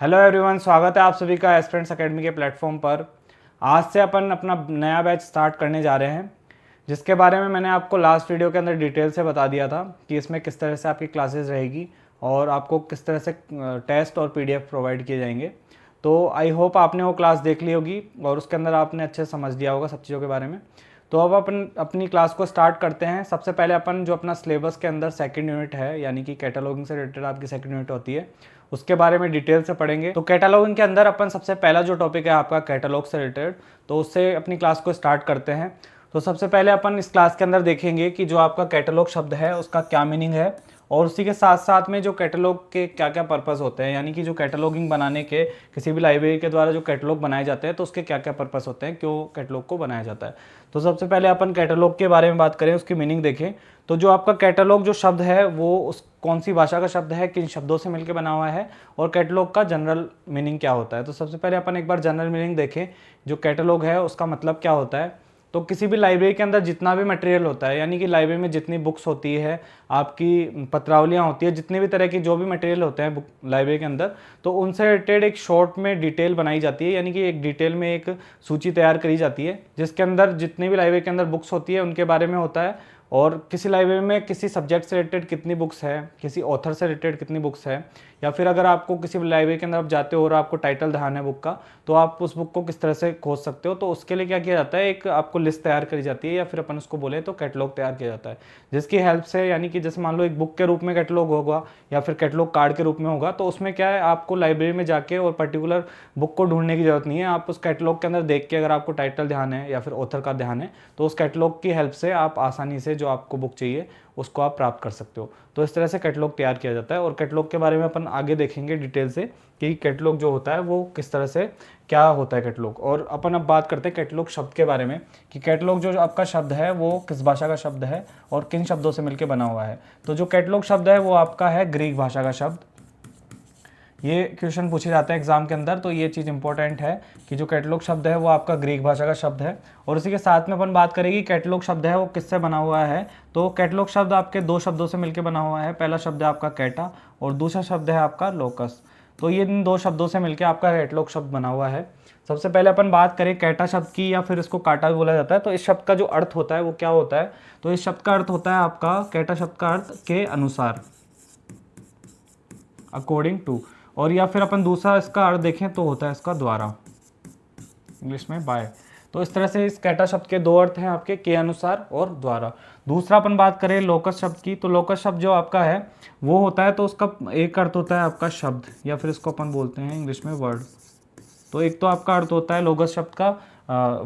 Hello everyone, स्वागत है आप सभी का एस्पिरेंट्स एकेडमी के प्लेटफॉर्म पर। आज से अपन अपना नया बैच स्टार्ट करने जा रहे हैं, जिसके बारे में मैंने आपको लास्ट वीडियो के अंदर डिटेल से बता दिया था कि इसमें किस तरह से आपकी क्लासेस रहेगी और आपको किस तरह से टेस्ट और पीडीएफ प्रोवाइड किए जाएंगे। तो आई होप आपने वो क्लास देख ली होगी और उसके अंदर आपने अच्छे से समझ लिया होगा सब चीज़ों के बारे में। तो अब अपन अपनी क्लास को स्टार्ट करते हैं। सबसे पहले अपन जो अपना सिलेबस के अंदर सेकंड यूनिट है, यानी कि कैटलॉगिंग से रिलेटेड आपकी सेकंड यूनिट होती है, उसके बारे में डिटेल से पढ़ेंगे। तो कैटलॉगिंग के अंदर अपन सबसे पहला जो टॉपिक है आपका कैटलॉग से रिलेटेड, तो उससे अपनी क्लास को स्टार्ट करते हैं। तो सबसे पहले अपन इस क्लास के अंदर देखेंगे कि जो आपका कैटलॉग शब्द है उसका क्या मीनिंग है, और उसी के साथ साथ में जो कैटलॉग के क्या क्या पर्पस होते हैं, यानी कि जो कैटलॉगिंग बनाने के, किसी भी लाइब्रेरी के द्वारा जो कैटलॉग बनाए जाते हैं तो उसके क्या क्या पर्पस होते हैं, क्यों कैटलॉग को बनाया जाता है। तो सबसे पहले अपन कैटलॉग के बारे में बात करें, उसकी मीनिंग देखें। तो जो आपका कैटलॉग जो शब्द है वो उस कौन सी भाषा का शब्द है, किन शब्दों से मिलकर बना हुआ है, और कैटलॉग का जनरल मीनिंग क्या होता है। तो सबसे पहले अपन एक बार जनरल मीनिंग देखें। जो कैटलॉग है उसका मतलब क्या होता है। तो किसी भी लाइब्रेरी के अंदर जितना भी मटेरियल होता है, यानी कि लाइब्रेरी में जितनी बुक्स होती है, आपकी पत्रावलियाँ होती है, जितने भी तरह की जो भी मटेरियल होते हैं बुक लाइब्रेरी के अंदर, तो उनसे रिलेटेड एक शॉर्ट में डिटेल बनाई जाती है, यानी कि एक डिटेल में एक सूची तैयार करी जाती है, जिसके अंदर जितनी भी लाइब्रेरी के अंदर बुक्स होती है उनके बारे में होता है। और किसी लाइब्रेरी में किसी सब्जेक्ट से रिलेटेड कितनी बुक्स है, किसी ऑथर से रिलेटेड कितनी बुक्स है, या फिर अगर आपको किसी लाइब्रेरी के अंदर आप जाते हो और आपको टाइटल ध्यान है बुक का, तो आप उस बुक को किस तरह से खोज सकते हो। तो उसके लिए क्या किया जाता है, एक आपको लिस्ट तैयार करी जाती है, या फिर अपन उसको बोले तो कैटलॉग तैयार किया जाता है, जिसकी हेल्प से, यानी कि जैसे मान लो एक बुक के रूप में कैटलॉग होगा या फिर कैटलॉग कार्ड के रूप में होगा, तो उसमें क्या है, आपको लाइब्रेरी में जाके और पर्टिकुलर बुक को ढूंढने की जरूरत नहीं है। आप उस कैटलॉग के अंदर देख के, अगर आपको टाइटल ध्यान है या फिर ऑथर का ध्यान है, तो उस कैटलॉग की हेल्प से आप आसानी से जो आपको बुक चाहिए उसको आप प्राप्त कर सकते हो। तो इस तरह से कैटलॉग तैयार किया जाता है, और कैटलॉग के बारे में अपन आगे देखेंगे डिटेल से कि कैटलॉग जो होता है वो किस तरह से क्या होता है कैटलॉग। और अपन अब बात करते हैं कैटलॉग शब्द के बारे में, कि कैटलॉग जो आपका शब्द है वो किस भाषा का शब्द है और किन शब्दों से मिलकर बना हुआ है। तो जो कैटलॉग शब्द है वो आपका है ग्रीक भाषा का शब्द। ये क्वेश्चन पूछे जाते हैं एग्जाम के अंदर, तो ये चीज़ इंपॉर्टेंट है कि जो कैटलॉग शब्द है वो आपका ग्रीक भाषा का शब्द है। और इसी के साथ में अपन बात करेंगे कैटलॉग शब्द है वो किससे बना हुआ है। तो कैटलॉग शब्द आपके दो शब्दों से मिलकर बना हुआ है। पहला शब्द है आपका कैटा और दूसरा शब्द है आपका लोकस। तो ये इन दो शब्दों से मिलकर आपका कैटलॉग शब्द बना हुआ है। सबसे पहले अपन बात करें कैटा शब्द की, या फिर इसको काटा भी बोला जाता है। तो इस शब्द का जो अर्थ होता है वो क्या होता है। तो इस शब्द का अर्थ होता है आपका, कैटा शब्द का अर्थ के अनुसार, अकॉर्डिंग टू। और या फिर अपन दूसरा इसका अर्थ देखें तो होता है इसका द्वारा, इंग्लिश में बाय। तो इस तरह से इस कैटा शब्द के दो अर्थ हैं आपके, के अनुसार और द्वारा। दूसरा अपन बात करें लोकस शब्द की, तो लोकस शब्द जो आपका है वो होता है, तो उसका एक अर्थ होता है आपका शब्द, या फिर इसको अपन बोलते हैं इंग्लिश में वर्ड। तो एक तो आपका अर्थ होता है लोकस शब्द का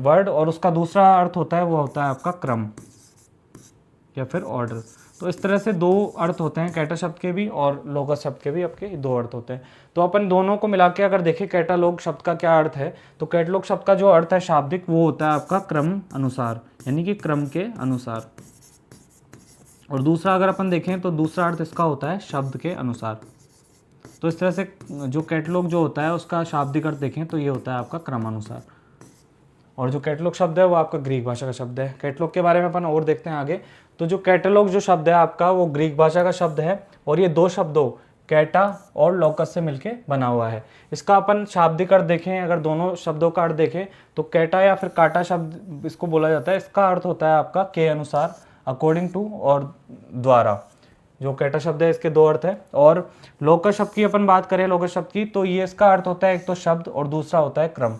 वर्ड, और उसका दूसरा अर्थ होता है वो होता है आपका क्रम या फिर ऑर्डर। तो इस तरह से दो अर्थ होते हैं कैटा शब्द के भी और लोकस शब्द के भी, आपके दो अर्थ होते हैं। तो अपन दोनों को मिला के अगर देखें कैटालॉग शब्द का क्या अर्थ है, तो कैटलॉग शब्द का जो अर्थ है शाब्दिक, वो होता है आपका क्रम अनुसार, यानी कि क्रम के अनुसार। और दूसरा अगर अपन देखें तो दूसरा अर्थ इसका होता है शब्द के अनुसार। तो इस तरह से जो कैटलॉग जो होता है उसका शाब्दिक अर्थ देखें तो ये होता है आपका क्रमानुसार। और जो कैटलॉग शब्द है वो आपका ग्रीक भाषा का शब्द है। कैटलॉग के बारे में अपन और देखते हैं आगे। तो जो कैटलॉग जो शब्द है आपका वो ग्रीक भाषा का शब्द है, और ये दो शब्दों कैटा और लोकस से मिलके बना हुआ है। इसका अपन शाब्दिक अर्थ देखें, अगर दोनों शब्दों का अर्थ देखें तो कैटा या फिर काटा शब्द इसको बोला जाता है। इसका अर्थ होता है आपका के अनुसार, अकॉर्डिंग टू और द्वारा। जो कैटा शब्द है इसके दो अर्थ है। और लोकस शब्द की अपन बात करें, लोकस शब्द की, तो ये इसका अर्थ होता है एक तो शब्द और दूसरा होता है क्रम।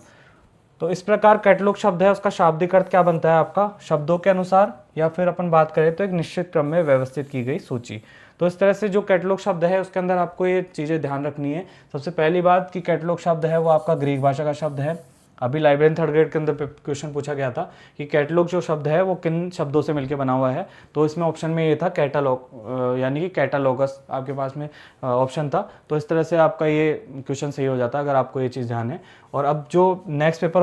तो इस प्रकार कैटलॉग शब्द है उसका शाब्दिक अर्थ क्या बनता है आपका, शब्दों के अनुसार, या फिर अपन बात करें तो एक निश्चित क्रम में व्यवस्थित की गई सूची। तो इस तरह से जो कैटलॉग शब्द है उसके अंदर आपको ये चीज़ें ध्यान रखनी है। सबसे पहली बात कि कैटलॉग शब्द है वो आपका ग्रीक भाषा का शब्द है। अभी लाइब्रेरी थर्ड ग्रेड के अंदर क्वेश्चन पूछा गया था कि कैटलॉग जो शब्द है वो किन शब्दों से मिलकर बना हुआ है। तो इसमें ऑप्शन में ये था कैटालॉग, यानी कि कैटालॉगस आपके पास में ऑप्शन था। तो इस तरह से आपका ये क्वेश्चन सही हो जाता अगर आपको ये चीज़ ध्यान है। और अब जो नेक्स्ट पेपर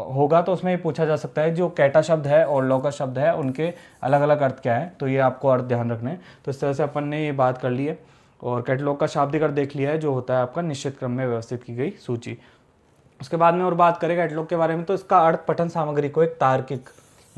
होगा तो उसमें ये पूछा जा सकता है जो कैटा शब्द है और लोकस शब्द है उनके अलग अलग अर्थ क्या है, तो ये आपको अर्थ ध्यान रखने हैं। तो इस तरह से अपन ने ये बात कर ली है, और कैटलॉग का शाब्दिक अर्थ देख लिया है जो होता है आपका निश्चित क्रम में व्यवस्थित की गई सूची। उसके बाद में और बात करें कैटलॉग के बारे में, तो इसका अर्थ पठन सामग्री को एक तार्किक,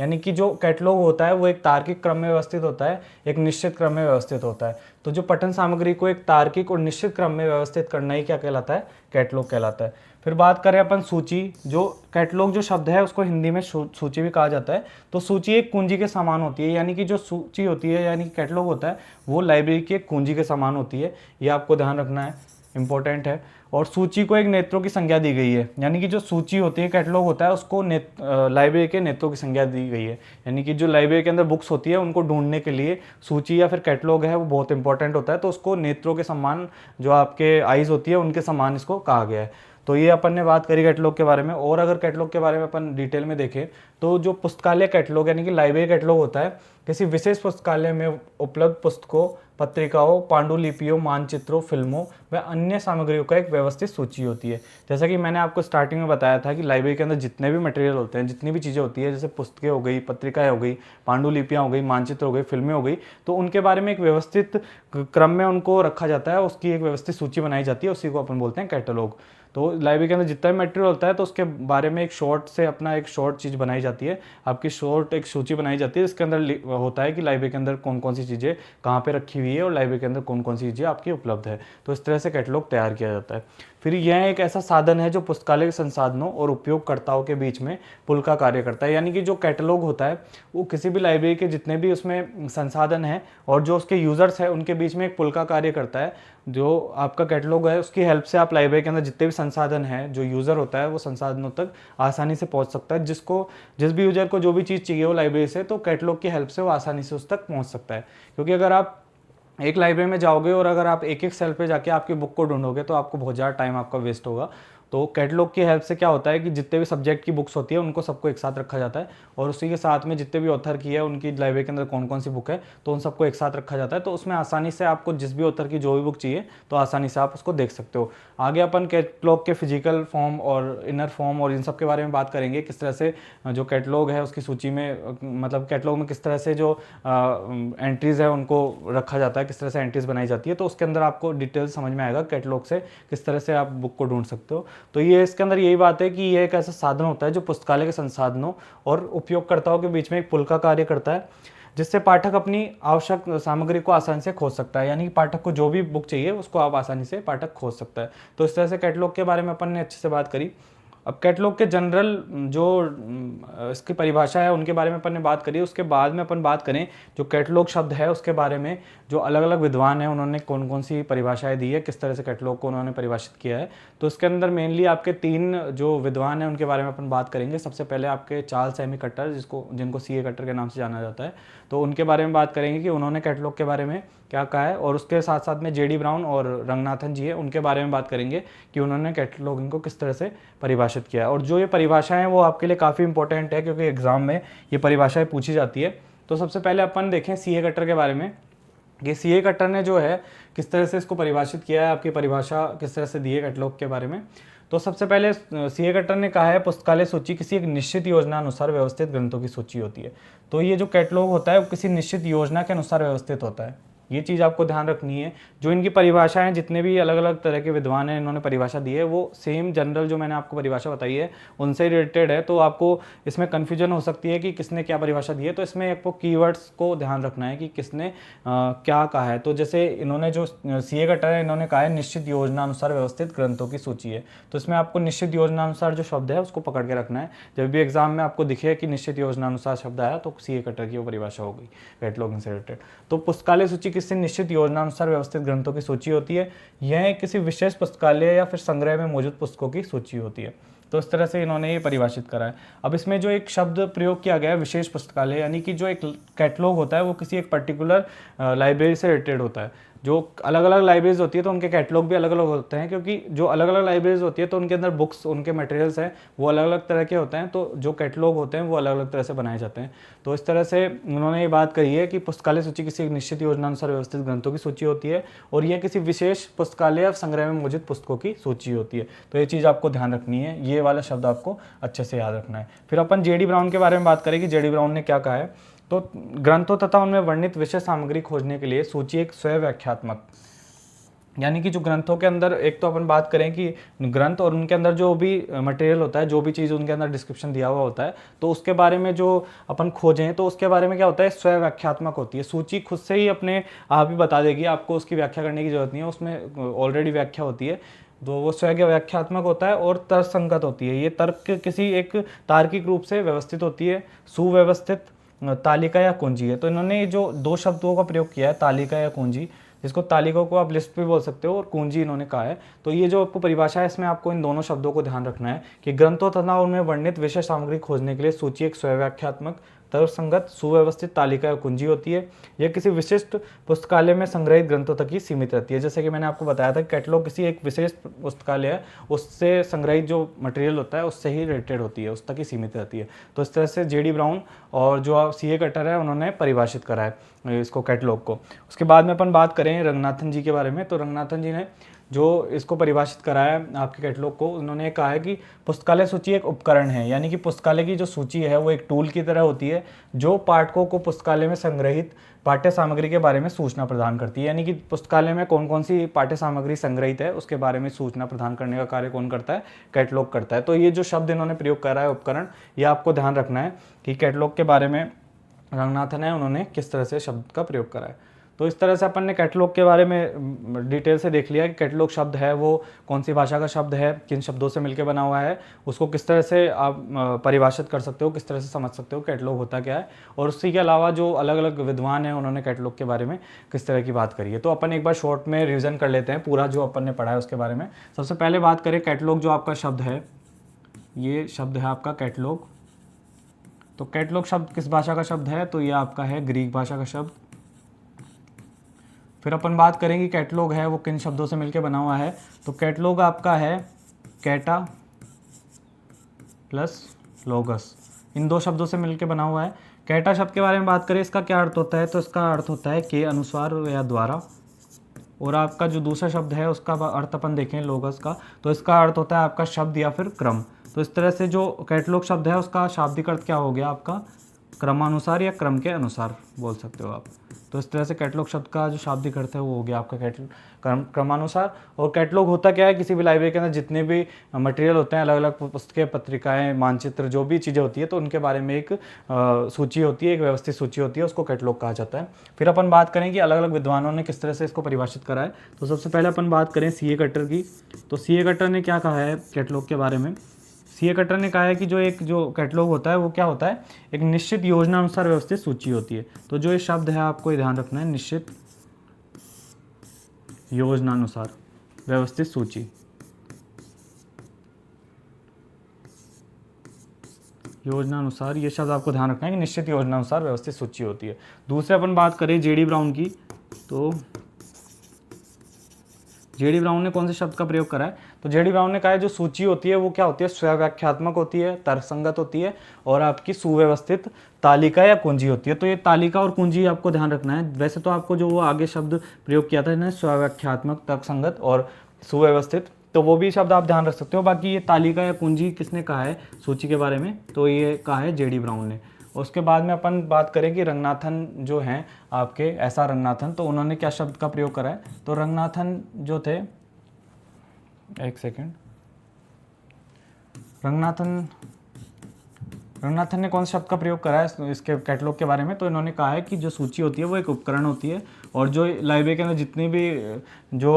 यानी कि जो कैटलॉग होता है वो एक तार्किक क्रम में व्यवस्थित होता है, एक निश्चित क्रम में व्यवस्थित होता है। तो जो पठन सामग्री को एक तार्किक और निश्चित क्रम में व्यवस्थित करना ही क्या कहलाता है, कैटलॉग कहलाता है। फिर बात करें अपन सूची, जो कैटलॉग जो शब्द है उसको हिंदी में सूची भी कहा जाता है। तो सूची एक कुंजी के समान होती है, यानी कि जो सूची होती है यानी कि कैटलॉग होता है वो लाइब्रेरी की एक कुंजी के समान होती है। ये आपको ध्यान रखना है, इंपॉर्टेंट है। और सूची को एक नेत्रों की संख्या दी गई है, यानी कि जो सूची होती है, कैटलॉग होता है, उसको लाइब्रेरी के नेत्रों की संख्या दी गई है। यानी कि जो लाइब्रेरी के अंदर बुक्स होती है उनको ढूंढने के लिए सूची या फिर कैटलॉग है वो बहुत इंपॉर्टेंट होता है। तो उसको नेत्रों के समान, जो आपके आइज होती है उनके समान इसको कहा गया है। तो ये अपन ने बात करी कैटलॉग के बारे में। और अगर कैटलॉग के बारे में अपन डिटेल में देखें तो जो पुस्तकालय कैटलॉग यानी कि लाइब्रेरी कैटलॉग होता है, किसी विशेष पुस्तकालय में उपलब्ध पुस्तकों, पत्रिकाओं, पांडुलिपियों, मानचित्रों, फिल्मों व अन्य सामग्रियों का एक व्यवस्थित सूची होती है। जैसा कि मैंने आपको स्टार्टिंग में बताया था कि लाइब्रेरी के अंदर जितने भी मटेरियल होते हैं, जितनी भी चीज़ें होती है, जैसे पुस्तकें हो गई, पत्रिकाएं हो गई, पांडुलिपियाँ हो गई, मानचित्र हो गई, फिल्में हो गई, तो उनके बारे में एक व्यवस्थित क्रम में उनको रखा जाता है, उसकी एक व्यवस्थित सूची बनाई जाती है, उसी को अपन बोलते हैं कैटलॉग। तो लाइब्रेरी के अंदर जितना भी मटेरियल होता है तो उसके बारे में एक शॉर्ट से अपना एक शॉर्ट चीज़ बनाई जाती है, आपकी शॉर्ट एक सूची बनाई जाती है, इसके अंदर होता है कि लाइब्रेरी के अंदर कौन कौन सी चीज़ें कहाँ पे रखी हुई है और लाइब्रेरी के अंदर कौन कौन सी चीज़ें आपकी उपलब्ध है। तो इस तरह से कैटलॉग तैयार किया जाता है। फिर यह एक ऐसा साधन है जो पुस्तकालय के संसाधनों और उपयोगकर्ताओं के बीच में पुल का कार्य करता है। यानी कि जो कैटलॉग होता है वो किसी भी लाइब्रेरी के जितने भी उसमें संसाधन हैं और जो उसके यूज़र्स हैं उनके बीच में एक पुल का कार्य करता है। जो आपका कैटलॉग है उसकी हेल्प से आप लाइब्रेरी के अंदर जितने भी संसाधन हैं, जो यूज़र होता है वो संसाधनों तक आसानी से पहुंच सकता है। जिस भी यूज़र को जो भी चीज़ चाहिए हो लाइब्रेरी से, तो कैटलॉग की हेल्प से वो आसानी से उस तक पहुँच सकता है। क्योंकि अगर आप एक लाइब्रेरी में जाओगे और अगर आप एक एक सेल पे जाके आपकी बुक को ढूंढोगे तो आपको बहुत ज़्यादा टाइम आपका वेस्ट होगा। तो कैटलॉग की हेल्प से क्या होता है कि जितने भी सब्जेक्ट की बुक्स होती है उनको सबको एक साथ रखा जाता है और उसी के साथ में जितने भी ऑथर की है उनकी लाइब्रेरी के अंदर कौन कौन सी बुक है तो उन सबको एक साथ रखा जाता है। तो उसमें आसानी से आपको जिस भी ऑथर की जो भी बुक चाहिए तो आसानी से आप उसको देख सकते हो। आगे अपन कैटलॉग के फिजिकल फॉर्म और इनर फॉर्म और इन सब के बारे में बात करेंगे, किस तरह से जो कैटलॉग है उसकी सूची में, मतलब कैटलॉग में किस तरह से जो एंट्रीज़ है उनको रखा जाता है, किस तरह से एंट्रीज बनाई जाती है। तो उसके अंदर आपको डिटेल समझ में आएगा कैटलॉग से किस तरह से आप बुक को ढूंढ सकते हो। तो ये इसके अंदर यही बात है कि ये एक ऐसा साधन होता है जो पुस्तकालय के संसाधनों और उपयोगकर्ताओं के बीच में एक पुल का कार्य करता है, जिससे पाठक अपनी आवश्यक सामग्री को आसानी से खोज सकता है। यानी कि पाठक को जो भी बुक चाहिए उसको आप आसानी से पाठक खोज सकता है। तो इस तरह से कैटलॉग के बारे में अपन ने अच्छे से बात करी। अब कैटलॉग के जनरल जो इसकी परिभाषा है उनके बारे में अपन ने बात करी। उसके बाद में अपन बात करें जो कैटलॉग शब्द है उसके बारे में, जो अलग अलग विद्वान हैं उन्होंने कौन कौन सी परिभाषाएं दी है, किस तरह से कैटलॉग को उन्होंने परिभाषित किया है। तो इसके अंदर मेनली आपके 3 जो विद्वान हैं उनके बारे में अपन बात करेंगे। सबसे पहले आपके चार्ल्स एमी कटर, जिनको सीए कटर के नाम से जाना जाता है, तो उनके बारे में बात करेंगे कि उन्होंने कैटलॉग के बारे में क्या कहा है। और उसके साथ साथ में जेडी ब्राउन और रंगनाथन जी है, उनके बारे में बात करेंगे कि उन्होंने कैटलॉगिंग को किस तरह से परिभाषित किया है। और जो ये परिभाषाएं हैं वो आपके लिए काफ़ी इंपॉर्टेंट है क्योंकि एग्जाम में ये परिभाषाएं पूछी जाती है। तो सबसे पहले अपन देखें सीए कटर के बारे में कि सीए कटर ने जो है किस तरह से इसको परिभाषित किया है, आपकी परिभाषा किस तरह से दी है कैटलॉग के बारे में। तो सबसे पहले सीए कटर ने कहा है पुस्तकालय सूची किसी एक निश्चित योजना अनुसार व्यवस्थित ग्रंथों की सूची होती है। तो ये जो कैटलॉग होता है वो किसी निश्चित योजना के अनुसार व्यवस्थित होता है, ये चीज़ आपको ध्यान रखनी है। जो इनकी परिभाषा है, जितने भी अलग अलग तरह के विद्वान हैं इन्होंने परिभाषा दी है वो सेम जनरल जो मैंने आपको परिभाषा बताई है उनसे रिलेटेड है। तो आपको इसमें कन्फ्यूजन हो सकती है कि किसने क्या परिभाषा दी है। तो इसमें आपको कीवर्ड्स को ध्यान रखना है कि किसने क्या कहा है। तो जैसे इन्होंने जो सीए कटर है इन्होंने कहा है निश्चित योजना अनुसार व्यवस्थित ग्रंथों की सूची है। तो इसमें आपको निश्चित योजना अनुसार जो शब्द है उसको पकड़ के रखना है। जब भी एग्जाम में आपको दिखे कि निश्चित योजना अनुसार शब्द आया तो सीए कटर की वो परिभाषा हो गई कैटलॉगिंग से रिलेटेड। तो पुस्तकालय सूची किसी निश्चित योजना अनुसार व्यवस्थित ग्रंथों की सूची होती है। यह किसी विशेष पुस्तकालय या फिर संग्रह में मौजूद पुस्तकों की सूची होती है। तो इस तरह से इन्होंने ये परिभाषित करा है। अब इसमें जो एक शब्द प्रयोग किया गया है विशेष पुस्तकालय, यानी कि जो एक कैटलॉग होता है वो किसी एक पर्टिकुलर लाइब्रेरी से रिलेटेड होता है। जो अलग अलग लाइब्रेरीज होती है तो उनके कैटलॉग भी अलग अलग होते हैं, क्योंकि जो अलग अलग लाइब्रेरीज होती है तो उनके अंदर बुक्स, उनके मटेरियल्स हैं वो अलग अलग तरह के होते हैं। तो जो कैटलॉग होते हैं वो अलग अलग तरह से बनाए जाते हैं। तो इस तरह से उन्होंने ये बात कही है कि पुस्तकालय सूची किसी एक निश्चित योजना अनुसार व्यवस्थित ग्रंथों की सूची होती है और यह किसी विशेष पुस्तकालय या संग्रह में मौजूद पुस्तकों की सूची होती है। तो ये चीज़ आपको ध्यान रखनी है, ये वाला शब्द आपको अच्छे से याद रखना है। फिर अपन जेडी ब्राउन के बारे में बात करें कि जेडी ब्राउन ने क्या कहा है। तो ग्रंथों तथा उनमें वर्णित विषय सामग्री खोजने के लिए सूची एक स्वयं व्याख्यात्मक यानी कि जो ग्रंथों के अंदर, एक तो अपन बात करें कि ग्रंथ और उनके अंदर जो भी मटेरियल होता है, जो भी चीज़ उनके अंदर डिस्क्रिप्शन दिया हुआ होता है, तो उसके बारे में जो अपन खोजें तो उसके बारे में क्या होता है, स्वयं व्याख्यात्मक होती है। सूची खुद से ही अपने आप ही बता देगी, आपको उसकी व्याख्या करने की जरूरत नहीं है, उसमें ऑलरेडी व्याख्या होती है। तो वो स्वयं व्याख्यात्मक होता है और तर्कसंगत होती है। ये तर्क किसी एक तार्किक रूप से व्यवस्थित होती है, सुव्यवस्थित तालिका या कुंजी है। तो इन्होंने जो दो शब्दों का प्रयोग किया है, तालिका या कुंजी, जिसको तालिका को आप लिस्ट भी बोल सकते हो और कुंजी इन्होंने कहा है। तो ये जो आपको परिभाषा है, इसमें आपको इन दोनों शब्दों को ध्यान रखना है कि ग्रंथों तथा उनमें वर्णित विषय सामग्री खोजने के लिए सूची एक स्वव्याख्यात्मक, तर्कसंगत, सुव्यवस्थित तालिका या कुंजी होती है। यह किसी विशिष्ट पुस्तकालय में संग्रहित ग्रंथों तक ही सीमित रहती है। जैसे कि मैंने आपको बताया था, कैटलॉग किसी एक विशेष पुस्तकालय है, उससे संग्रहित जो मटेरियल होता है उससे ही रिलेटेड होती है, उस तक ही सीमित रहती है। तो इस तरह से जेडी ब्राउन और जो सीए कटर है उन्होंने परिभाषित करा है इसको, कैटलॉग को। उसके बाद में अपन बात करें रंगनाथन जी के बारे में, तो रंगनाथन जी ने जो इसको परिभाषित करा है आपके कैटलॉग को, उन्होंने कहा है कि पुस्तकालय सूची एक उपकरण है, यानी कि पुस्तकालय की जो सूची है वो एक टूल की तरह होती है जो पाठकों को पुस्तकालय में संग्रहित पाठ्य सामग्री के बारे में सूचना प्रदान करती है। यानी कि पुस्तकालय में कौन कौन सी पाठ्य सामग्री संग्रहित है उसके बारे में सूचना प्रदान करने का कार्य कौन करता है, कैटलॉग करता है। तो ये जो शब्द इन्होंने प्रयोग करा है उपकरण, ये आपको ध्यान रखना है कि कैटलॉग के बारे में रंगनाथन है उन्होंने किस तरह से शब्द का प्रयोग करा है। तो इस तरह से अपन ने कैटलॉग के बारे में डिटेल से देख लिया कि कैटलॉग शब्द है वो कौन सी भाषा का शब्द है, किन शब्दों से मिलकर बना हुआ है, उसको किस तरह से आप परिभाषित कर सकते हो, किस तरह से समझ सकते हो कैटलॉग होता क्या है, और उसी के अलावा जो अलग अलग विद्वान हैं उन्होंने कैटलॉग के बारे में किस तरह की बात करी है। तो अपन एक बार शॉर्ट में रिविजन कर लेते हैं पूरा जो अपन ने पढ़ा है उसके बारे में। सबसे पहले बात करें कैटलॉग, जो आपका शब्द है, ये शब्द है आपका कैटलॉग। तो कैटलॉग शब्द किस भाषा का शब्द है, तो ये आपका है ग्रीक भाषा का शब्द। फिर अपन बात करेंगे कैटलॉग है वो किन शब्दों से मिलकर बना हुआ है, तो कैटलॉग आपका है कैटा प्लस लोगस, इन दो शब्दों से मिलकर बना हुआ है। कैटा शब्द के बारे में बात करें, इसका क्या अर्थ होता है, तो इसका अर्थ होता है के अनुसार या द्वारा। और आपका जो दूसरा शब्द है उसका अर्थ अपन देखें लोगस का, तो इसका अर्थ होता है आपका शब्द या फिर क्रम। तो इस तरह से जो कैटलॉग शब्द है उसका शाब्दिक अर्थ क्या हो गया आपका, क्रमानुसार या क्रम के अनुसार बोल सकते हो आप। तो इस तरह से कैटलॉग शब्द का जो शाब्दिक अर्थ है वो हो गया आपका क्रमानुसार। और कैटलॉग होता क्या है, किसी भी लाइब्रेरी के अंदर जितने भी मटेरियल होते हैं, अलग अलग पुस्तकें, पत्रिकाएं, मानचित्र, जो भी चीज़ें होती है, तो उनके बारे में एक सूची होती है, एक व्यवस्थित सूची होती है, उसको कैटलॉग कहा जाता है। फिर अपन बात करें कि अलग अलग विद्वानों ने किस तरह से इसको परिभाषित करा है। तो सबसे पहले अपन बात करें सीए कटर की। तो सीए कटर ने क्या कहा है कैटलॉग के बारे में, सीए कटर ने कहा है कि जो कैटलॉग होता है वो क्या होता है, एक निश्चित योजना अनुसार व्यवस्थित सूची होती है। तो जो ये शब्द है आपको ध्यान रखना है, निश्चित योजनानुसार व्यवस्थित सूची। योजनानुसार, ये शब्द आपको ध्यान रखना है कि निश्चित योजनानुसार व्यवस्थित सूची होती है। दूसरे अपन बात करें जेडी ब्राउन की, तो जेडी ब्राउन ने कौन से शब्द का प्रयोग करा है, तो जेडी ब्राउन ने कहा है जो सूची होती है वो क्या होती है, स्वव्याख्यात्मक होती है, तर्कसंगत होती है और आपकी सुव्यवस्थित तालिका या कुंजी होती है। तो ये तालिका और कुंजी आपको ध्यान रखना है। वैसे तो आपको जो वो आगे शब्द प्रयोग किया था इन्हें स्वव्याख्यात्मक, तर्कसंगत और सुव्यवस्थित, तो वो भी शब्द आप ध्यान रख सकते हो। बाकी ये तालिका या कुंजी किसने कहा है सूची के बारे में, तो ये कहा है जेडी ब्राउन ने। उसके बाद में अपन बात करें कि रंगनाथन जो हैं आपके, ऐसा रंगनाथन, तो उन्होंने क्या शब्द का प्रयोग करा है, तो रंगनाथन जो थे, एक सेकेंड, रंगनाथन ने कौन से शब्द का प्रयोग करा है इसके कैटलॉग के बारे में, तो इन्होंने कहा है कि जो सूची होती है वो एक उपकरण होती है और जो लाइब्रेरी के अंदर जितनी भी जो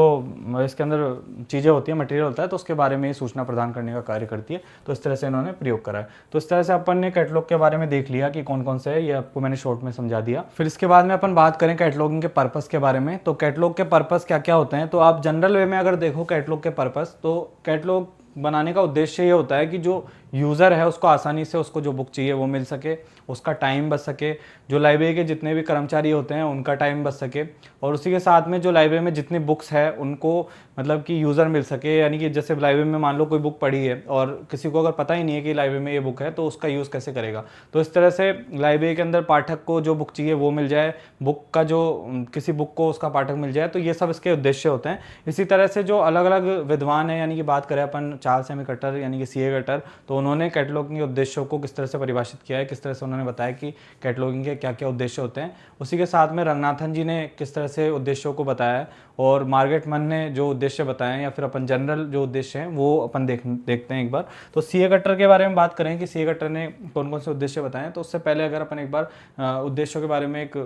इसके अंदर चीज़ें होती हैं, मटेरियल होता है, तो उसके बारे में सूचना प्रदान करने का कार्य करती है। तो इस तरह से इन्होंने प्रयोग करा है। तो इस तरह से अपन ने कैटलॉग के बारे में देख लिया कि कौन कौन से है, ये आपको मैंने शॉर्ट में समझा दिया। फिर इसके बाद में अपन बात करें कैटलॉगिंग के पर्पस के बारे में। तो कैटलॉग के पर्पस क्या क्या होते हैं, तो आप जनरल वे में अगर देखो कैटलॉग के पर्पस, तो कैटलॉग बनाने का उद्देश्य ये होता है कि जो यूज़र है उसको आसानी से उसको जो बुक चाहिए वो मिल सके, उसका टाइम बच सके, जो लाइब्रेरी के जितने भी कर्मचारी होते हैं उनका टाइम बच सके, और उसी के साथ में जो लाइब्रेरी में जितनी बुक्स है उनको मतलब कि यूज़र मिल सके, यानी कि जैसे लाइब्रेरी में मान लो कोई बुक पढ़ी है और किसी को अगर पता ही नहीं है कि लाइब्रेरी में ये बुक है तो उसका यूज़ कैसे करेगा। तो इस तरह से लाइब्रेरी के अंदर पाठक को जो बुक चाहिए वो मिल जाए, बुक का जो किसी बुक को उसका पाठक मिल जाए, तो ये सब इसके उद्देश्य होते हैं। इसी तरह से जो अलग अलग विद्वान है, यानी कि बात करें अपन चार्ल्स एम कटर यानी कि सीए कटर, तो उन्होंने कैटलॉगिंग के उद्देश्यों को किस तरह से परिभाषित किया है, किस तरह से उन्होंने बताया कि कैटलॉगिंग के क्या क्या उद्देश्य होते हैं। उसी के साथ में रंगनाथन जी ने किस तरह से उद्देश्यों को बताया है, और मार्गरेट मन ने जो उद्देश्य बताए हैं या फिर अपन जनरल जो उद्देश्य हैं वो अपन देखते हैं एक बार। तो सीए कटर के बारे में बात करें कि सीए कटर ने कौन कौन से उद्देश्य बताए हैं, तो उससे पहले अगर अपन एक बार उद्देश्यों के बारे में एक